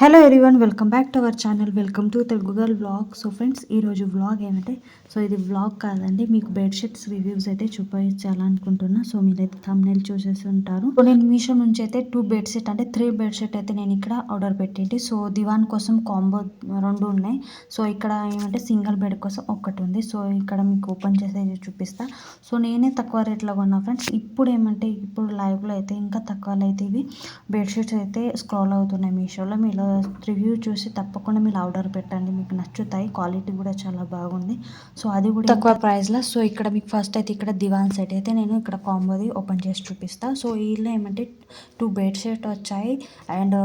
Hello everyone, welcome back to our channel. Welcome to Telugu girl vlog. So friends, ఈరోజు vlog ఏమంటే, so ఇది vlog కాదండి, మీకు bedsheets reviews అయితే చూపించాలనుకుంటున్నా. సో మీరైతే థంబ్నెయిల్ చూసేసి ఉంటారు. సో నేను మీషో నుంచి అయితే 2 బెడ్షీట్ అంటే 3 బెడ్షీట్ అయితే నేను ఇక్కడ ఆర్డర్ పెట్టింటి. సో దివాన్ కోసం కాంబో 2 ఉన్నాయి. సో ఇక్కడ ఏమంటే సింగిల్ బెడ్ కోసం ఒకటి ఉంది. సో ఇక్కడ మీకు ఓపెన్ చేసి చూపిస్తా. సో నేనే తక్కువ రేట్లో కొన్నా ఫ్రెండ్స్. ఇప్పుడు ఏమంటే, ఇప్పుడు లైవ్లో అయితే ఇంకా తక్కువలో అయితే ఇవి బెడ్షీట్స్ అయితే స్క్రోల్ అవుతున్నాయి మీషోలో. మీరు రివ్యూ చూసి తప్పకుండా మీరు ఆర్డర్ పెట్టండి, మీకు నచ్చుతాయి. క్వాలిటీ కూడా చాలా బాగుంది. సో అది కూడా తక్కువ ప్రైస్లో. సో ఇక్కడ మీకు ఫస్ట్ అయితే ఇక్కడ దివాన్ సెట్ అయితే నేను ఇక్కడ కాంబోది ఓపెన్ చేసి చూపిస్తా. సో వీళ్ళు ఏమంటే 2 బెడ్షీట్ వచ్చాయి అండ్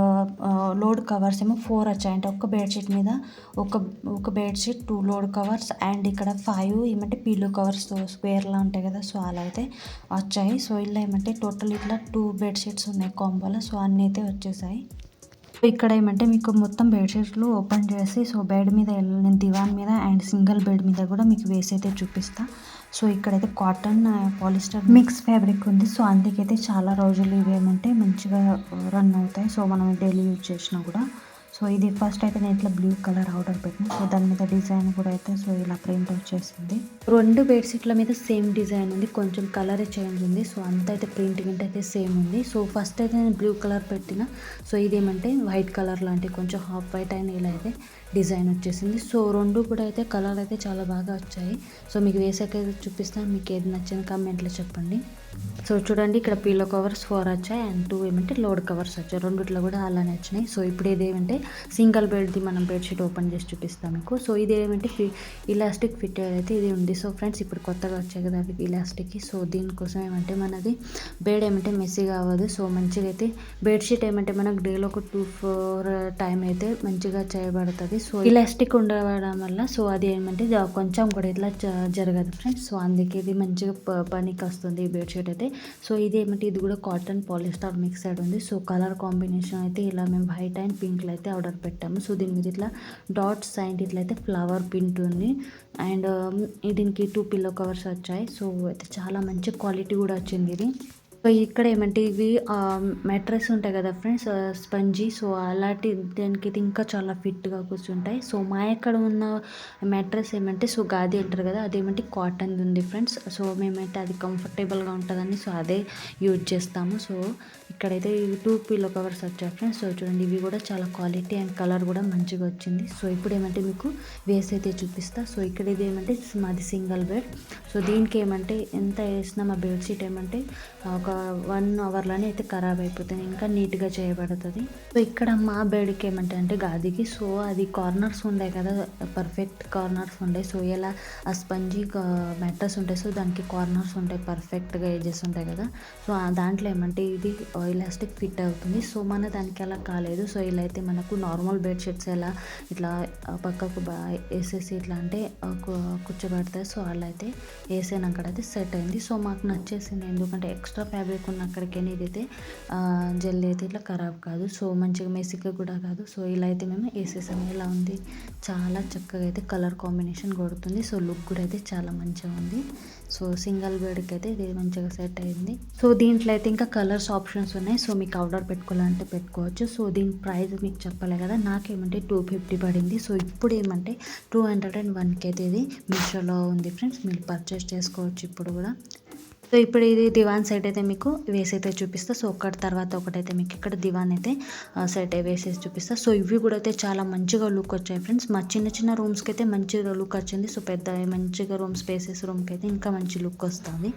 లోడ్ కవర్స్ ఏమో 4 వచ్చాయి. అంటే ఒక బెడ్షీట్ మీద ఒక బెడ్షీట్ 2 లోడ్ కవర్స్ అండ్ ఇక్కడ 5 ఏమంటే పిల్లో కవర్స్ స్క్వేర్లా ఉంటాయి కదా, సో అలా అయితే వచ్చాయి. సో ఇలా ఏమంటే టోటల్ ఇట్లా 2 బెడ్షీట్స్ ఉన్నాయి కాంబోలో. సో అన్నీ అయితే వచ్చేసాయి. ఇక్కడ ఏమంటే మీకు మొత్తం బెడ్షీట్లు ఓపెన్ చేసి, సో బెడ్ మీద నేను దివాన్ మీద అండ్ సింగిల్ బెడ్ మీద కూడా మీకు వేసి అయితే చూపిస్తా. సో ఇక్కడైతే కాటన్ పాలిస్టర్ మిక్స్ ఫ్యాబ్రిక్ ఉంది. సో అందుకైతే చాలా రోజులు ఇవి ఏమంటే మంచిగా రన్ అవుతాయి. సో మనం డైలీ యూజ్ చేసినా కూడా. సో ఇది ఫస్ట్ అయితే నేను ఇట్లా బ్లూ కలర్ ఆర్డర్ పెట్టిన. సో దాని మీద డిజైన్ కూడా అయితే సో ఇలా ప్రింట్ వచ్చేసింది. 2 బెడ్షీట్ల మీద సేమ్ డిజైన్ ఉంది, కొంచెం కలర్ చేంజ్ ఉంది. సో అంత అయితే ప్రింట్ గింట అయితే సేమ్ ఉంది. సో ఫస్ట్ అయితే నేను బ్లూ కలర్ పెట్టిన. సో ఇదేమంటే వైట్ కలర్ లాంటి కొంచెం హాఫ్ వైట్ అయిన ఇలా అయితే డిజైన్ వచ్చేసింది. సో 2 కూడా అయితే కలర్ అయితే చాలా బాగా వచ్చాయి. సో మీకు వేసాకైతే చూపిస్తాను, మీకు ఏది నచ్చిన కామెంట్లో చెప్పండి. సో చూడండి, ఇక్కడ పిల్లో కవర్స్ 4 వచ్చాయి అండ్ 2 ఏమంటే లోడ్ కవర్స్ వచ్చాయి. రెండిట్లో కూడా అలానే వచ్చినాయి. సో ఇప్పుడు ఇదేమంటే సింగిల్ బెడ్ది మనం బెడ్షీట్ ఓపెన్ చేసి చూపిస్తాం మీకు. సో ఇది ఏమంటే ఇలాస్టిక్ ఫిట్ అయితే ఇది ఉంది. సో ఫ్రెండ్స్, ఇప్పుడు కొత్తగా వచ్చాయి కదా అవి ఇలాస్టిక్. సో దీనికోసం ఏమంటే మనది బెడ్ ఏమంటే మెస్సీగా అవ్వదు. సో మంచిగా అయితే బెడ్షీట్ ఏమంటే మనకు డేలో ఒక 2-4 టైం అయితే మంచిగా చేయబడుతుంది. సో ఇలాస్టిక్ ఉండడం వల్ల సో అది ఏమంటే కొంచెం కూడా ఇట్లా జరగదు ఫ్రెండ్స్. సో అందుకే ఇది మంచిగా పనికి వస్తుంది ఈ బెడ్షీట్ అయితే. సో ఇది ఏమంటే ఇది కూడా కాటన్ పాలిస్టర్ మిక్సడ్ ఉంది. సో కలర్ కాంబినేషన్ అయితే ఇలా మేము వైట్ అండ్ పింక్లో అయితే ఆర్డర్ పెట్టాము. సో దీని మీద ఇట్లా డాట్స్ అండ్ ఇట్లయితే ఫ్లవర్ ప్రింట్ ఉంది అండ్ దీనికి 2 పిల్లో కవర్స్ వచ్చాయి. సో అయితే చాలా మంచి క్వాలిటీ కూడా వచ్చింది ఇది. సో ఇక్కడ ఏమంటే ఇవి మ్యాట్రెస్ ఉంటాయి కదా ఫ్రెండ్స్, స్పంజీ. సో అలాంటి దానికి ఇది ఇంకా చాలా ఫిట్గా కూర్చుంటాయి. సో మా ఎక్కడ ఉన్న మ్యాట్రెస్ ఏమంటే సో గాది అంటారు కదా, అదేమంటే కాటన్ ఉంది ఫ్రెండ్స్. సో మేమైతే అది కంఫర్టబుల్గా ఉంటుందని సో అదే యూజ్ చేస్తాము. సో ఇక్కడైతే ఇవి 2 పిల్లో కవర్స్ వచ్చాయి ఫ్రెండ్స్. సో చూడండి, ఇవి కూడా చాలా క్వాలిటీ అండ్ కలర్ కూడా మంచిగా వచ్చింది. సో ఇప్పుడు ఏమంటే మీకు వేసి అయితే చూపిస్తా. సో ఇక్కడ ఇది ఏమంటే మాది సింగిల్ బెడ్. సో దీనికి ఏమంటే ఎంత వేసినా మా బెడ్షీట్ ఏమంటే ఒక 1 అవర్లోనే అయితే ఖరాబ్ అయిపోతుంది, ఇంకా నీట్గా చేయబడుతుంది. సో ఇక్కడ మా బెడ్కి ఏమంటే అంటే గాదికి సో అది కార్నర్స్ ఉండే కదా, పర్ఫెక్ట్ కార్నర్స్ ఉండే. సో ఇలా ఆ స్పంజీ మ్యాట్రస్ ఉంటాయి. సో దానికి కార్నర్స్ ఉంటాయి, పర్ఫెక్ట్గా ఎడ్జెస్ ఉంటాయి కదా. సో దాంట్లో ఏమంటే ఇది ఇలాస్టిక్ ఫిట్ అవుతుంది. సో మన దానికి అలా కాలేదు. సో ఇలా అయితే మనకు నార్మల్ బెడ్షీట్స్ ఎలా ఇట్లా పక్కకు వేసేసి ఇట్లా అంటే కూర్చోబెడతాయి. సో అలా అయితే వేసేనాకడైతే సెట్ అయింది. సో మాకు నచ్చేసింది, ఎందుకంటే ఎక్స్ట్రా ఫ్యాబ్రిక్ ఉన్న అక్కడికైనా ఇదైతే జల్లి అయితే ఇట్లా ఖరాబ్ కాదు. సో మంచిగా మెసిక్గా కూడా కాదు. సో ఇలా అయితే మేము వేసేసాము. ఇలా ఉంది, చాలా చక్కగా అయితే కలర్ కాంబినేషన్ కొడుతుంది. సో లుక్ కూడా అయితే చాలా మంచిగా ఉంది. సో సింగిల్ బెడ్కి అయితే ఇది మంచిగా సెట్ అయింది. సో దీంట్లో అయితే ఇంకా కలర్స్ ఆప్షన్స్ ఉన్నాయి. సో మీకు ఆర్డర్ పెట్టుకోవాలంటే పెట్టుకోవచ్చు. సో దీని ప్రైస్ మీకు చెప్పలే కదా, నాకేమంటే 250 పడింది. సో ఇప్పుడు ఏమంటే 201కి అయితే ఇది మీషోలో ఉంది ఫ్రెండ్స్, మీరు పర్చేస్ చేసుకోవచ్చు ఇప్పుడు కూడా. సో ఇప్పుడు ఇది దివాన్ సెట్ అయితే మీకు వేసి అయితే చూపిస్తా. సో ఒకటి తర్వాత ఒకటైతే మీకు ఇక్కడ దివాన్ అయితే సెట్ వేసేసి చూపిస్తా. సో ఇవి కూడా అయితే చాలా మంచిగా లుక్ వచ్చాయి ఫ్రెండ్స్. మా చిన్న చిన్న రూమ్స్కి అయితే మంచిగా లుక్ వచ్చింది. సో పెద్ద మంచిగా రూమ్ స్పేసెస్ రూమ్కి అయితే ఇంకా మంచి లుక్ వస్తుంది.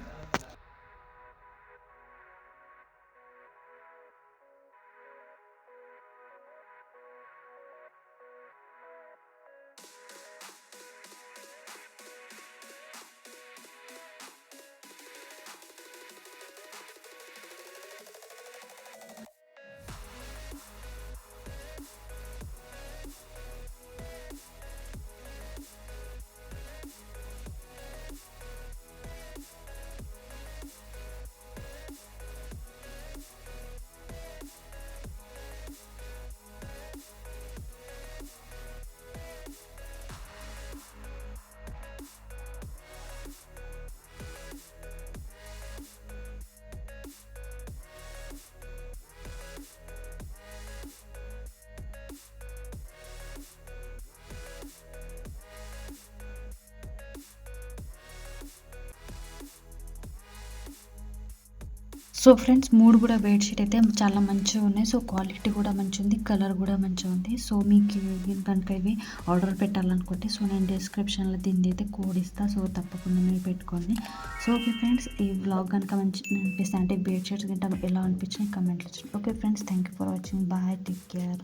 సో ఫ్రెండ్స్ 3 కూడా బెడ్‌షీట్ అయితే చాలా మంచిగా ఉన్నాయి. సో క్వాలిటీ కూడా మంచిగుంది. కలర్ కూడా మంచిగుంది. సో మీకు కనుక ఇవి ఆర్డర్ పెట్టాలనుకుంటే సో నేను డిస్క్రిప్షన్‌లో దీనిదైతే కోడ్ ఇస్తా. సో తప్పకుండా మీరు పెట్టుకోండి. సో ఓకే ఫ్రెండ్స్, ఈ వ్లాగ్ కనుక మంచిగా అనిపిస్తే అంటే బెడ్‌షీట్స్ గిట్ట ఎలా అనిపించినాయి కామెంట్‌లో ఇచ్చేయండి. Okay friends, thank you for watching. Bye, take care.